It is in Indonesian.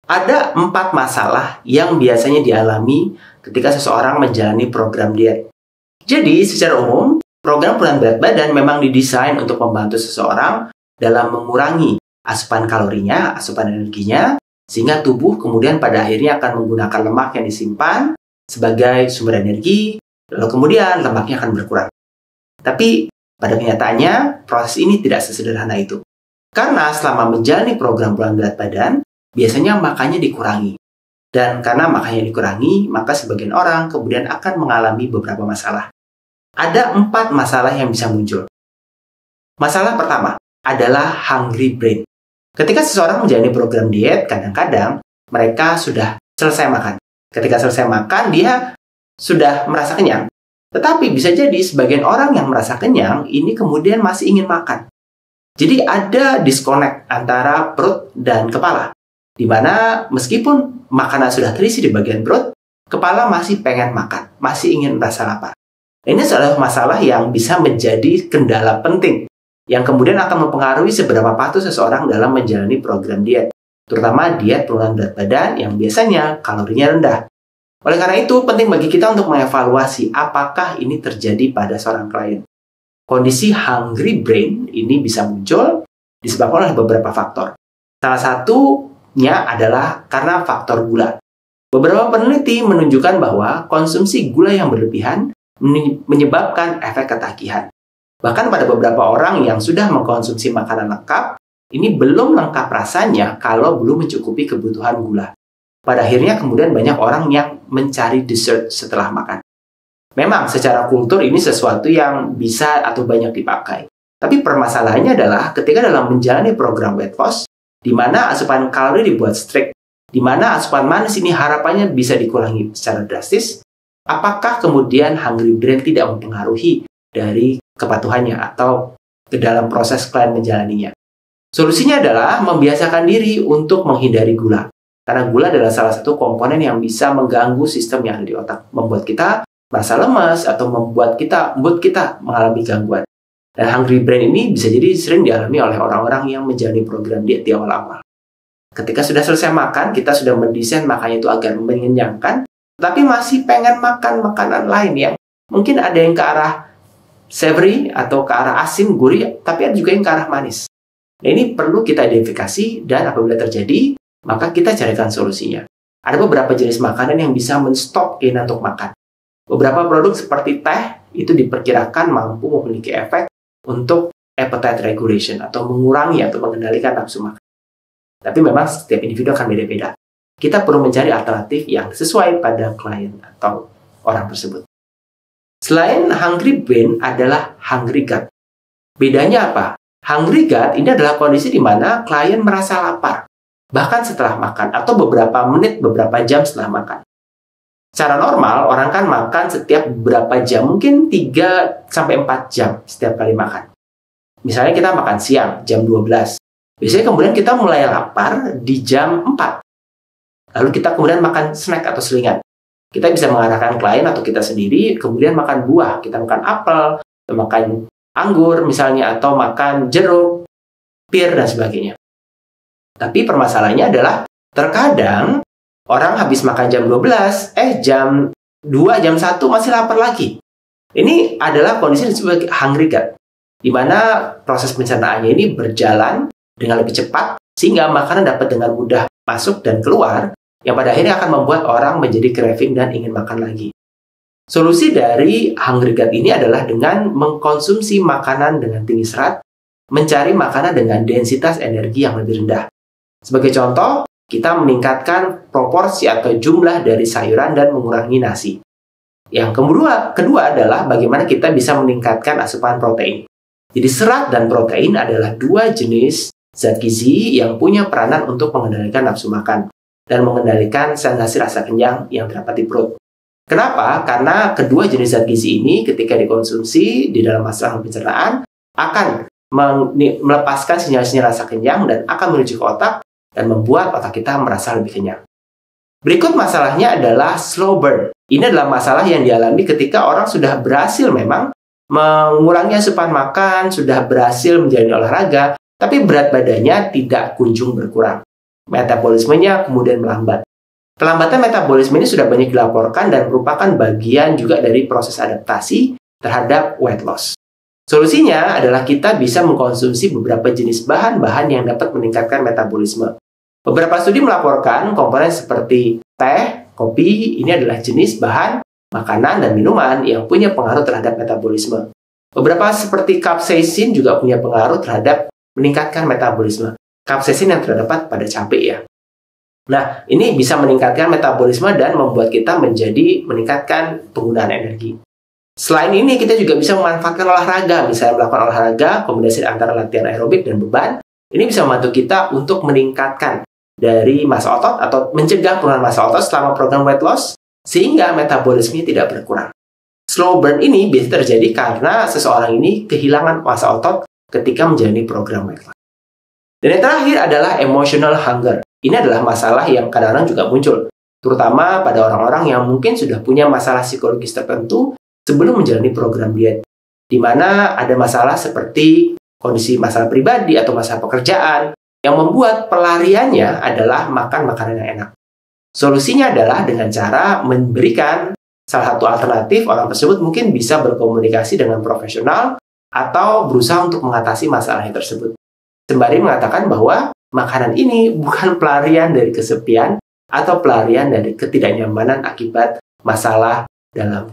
Ada 4 masalah yang biasanya dialami ketika seseorang menjalani program diet. Jadi, secara umum, program penurunan berat badan memang didesain untuk membantu seseorang dalam mengurangi asupan kalorinya, asupan energinya, sehingga tubuh kemudian pada akhirnya akan menggunakan lemak yang disimpan sebagai sumber energi, lalu kemudian lemaknya akan berkurang. Tapi, pada kenyataannya, proses ini tidak sesederhana itu. Karena selama menjalani program penurunan berat badan, biasanya makannya dikurangi. Dan karena makannya dikurangi, maka sebagian orang kemudian akan mengalami beberapa masalah. Ada 4 masalah yang bisa muncul. Masalah pertama adalah hungry brain. Ketika seseorang menjalani program diet, kadang-kadang mereka sudah selesai makan. Ketika selesai makan, dia sudah merasa kenyang. Tetapi bisa jadi sebagian orang yang merasa kenyang, ini kemudian masih ingin makan. Jadi ada disconnect antara perut dan kepala, di mana meskipun makanan sudah terisi di bagian perut, kepala masih pengen makan, masih ingin merasa lapar. Ini adalah masalah yang bisa menjadi kendala penting, yang kemudian akan mempengaruhi seberapa patuh seseorang dalam menjalani program diet, terutama diet penurunan berat badan yang biasanya kalorinya rendah. Oleh karena itu, penting bagi kita untuk mengevaluasi apakah ini terjadi pada seorang klien. Kondisi hungry brain ini bisa muncul disebabkan oleh beberapa faktor. Salah satunya adalah karena faktor gula. Beberapa peneliti menunjukkan bahwa konsumsi gula yang berlebihan menyebabkan efek ketagihan. Bahkan pada beberapa orang yang sudah mengkonsumsi makanan lengkap, ini belum lengkap rasanya kalau belum mencukupi kebutuhan gula. Pada akhirnya kemudian banyak orang yang mencari dessert setelah makan. Memang secara kultur ini sesuatu yang bisa atau banyak dipakai. Tapi permasalahannya adalah ketika dalam menjalani program weight loss, di mana asupan kalori dibuat strict, di mana asupan manis ini harapannya bisa dikurangi secara drastis, apakah kemudian hungry brain tidak mempengaruhi dari kepatuhannya atau ke dalam proses klien menjalaninya? Solusinya adalah membiasakan diri untuk menghindari gula. Karena gula adalah salah satu komponen yang bisa mengganggu sistem yang ada di otak, membuat kita merasa lemas atau membuat kita mengalami gangguan. Dan hungry brain ini bisa jadi sering dialami oleh orang-orang yang menjalani program diet di awal-awal. Ketika sudah selesai makan, kita sudah mendesain makannya itu agar mengenyangkan, tapi masih pengen makan makanan lain yang mungkin ada yang ke arah savory atau ke arah asin, gurih, tapi ada juga yang ke arah manis. Nah, ini perlu kita identifikasi dan apabila terjadi, maka kita carikan solusinya. Ada beberapa jenis makanan yang bisa men-stop keinginan untuk makan. Beberapa produk seperti teh itu diperkirakan mampu memiliki efek untuk appetite regulation atau mengurangi atau mengendalikan nafsu makan. Tapi memang setiap individu akan beda-beda. Kita perlu mencari alternatif yang sesuai pada klien atau orang tersebut. Selain hungry brain adalah hungry gut. Bedanya apa? Hungry gut ini adalah kondisi di mana klien merasa lapar, bahkan setelah makan atau beberapa menit, beberapa jam setelah makan. Secara normal, orang kan makan setiap beberapa jam, mungkin 3-4 jam setiap kali makan. Misalnya kita makan siang, jam 12. Biasanya kemudian kita mulai lapar di jam 4. Lalu kita kemudian makan snack atau selingan. Kita bisa mengarahkan klien atau kita sendiri, kemudian makan buah. Kita makan apel, makan anggur misalnya, atau makan jeruk, pir, dan sebagainya. Tapi permasalahannya adalah, terkadang orang habis makan jam 12, jam 2, jam 1 masih lapar lagi. Ini adalah kondisi yang disebut hungry gut, di mana proses pencernaannya ini berjalan dengan lebih cepat, sehingga makanan dapat dengan mudah masuk dan keluar, yang pada akhirnya akan membuat orang menjadi craving dan ingin makan lagi. Solusi dari hungry gut ini adalah dengan mengkonsumsi makanan dengan tinggi serat, mencari makanan dengan densitas energi yang lebih rendah. Sebagai contoh, kita meningkatkan proporsi atau jumlah dari sayuran dan mengurangi nasi. Yang kedua adalah bagaimana kita bisa meningkatkan asupan protein. Jadi serat dan protein adalah 2 jenis zat gizi yang punya peranan untuk mengendalikan nafsu makan dan mengendalikan sensasi rasa kenyang yang terdapat di perut. Kenapa? Karena kedua jenis zat gizi ini ketika dikonsumsi di dalam masalah pencernaan akan melepaskan sinyal-sinyal rasa kenyang dan akan menuju ke otak dan membuat otak kita merasa lebih kenyang. Berikut masalahnya adalah slow burn. Ini adalah masalah yang dialami ketika orang sudah berhasil memang mengurangi asupan makan, sudah berhasil menjalani olahraga, tapi berat badannya tidak kunjung berkurang. metabolismenya kemudian melambat. Pelambatan metabolisme ini sudah banyak dilaporkan dan merupakan bagian juga dari proses adaptasi terhadap weight loss. Solusinya adalah kita bisa mengkonsumsi beberapa jenis bahan-bahan yang dapat meningkatkan metabolisme. Beberapa studi melaporkan komponen seperti teh, kopi, ini adalah jenis bahan, makanan, dan minuman yang punya pengaruh terhadap metabolisme. Beberapa seperti capsaicin juga punya pengaruh terhadap meningkatkan metabolisme. Capsaicin yang terdapat pada cabai ya. Nah, ini bisa meningkatkan metabolisme dan membuat kita meningkatkan penggunaan energi. Selain ini, kita juga bisa memanfaatkan olahraga. Misalnya melakukan olahraga, kombinasi antara latihan aerobik dan beban. Ini bisa membantu kita untuk meningkatkan dari massa otot atau mencegah penurunan massa otot selama program weight loss, sehingga metabolisme tidak berkurang. Slow burn ini biasa terjadi karena seseorang ini kehilangan massa otot ketika menjalani program weight loss. Dan yang terakhir adalah emotional hunger. Ini adalah masalah yang kadang-kadang juga muncul, terutama pada orang-orang yang mungkin sudah punya masalah psikologis tertentu sebelum menjalani program diet, di mana ada masalah seperti kondisi masalah pribadi atau masalah pekerjaan yang membuat pelariannya adalah makan makanan yang enak. Solusinya adalah dengan cara memberikan salah satu alternatif. Orang tersebut mungkin bisa berkomunikasi dengan profesional atau berusaha untuk mengatasi masalahnya tersebut, sembari mengatakan bahwa makanan ini bukan pelarian dari kesepian atau pelarian dari ketidaknyamanan akibat masalah dalam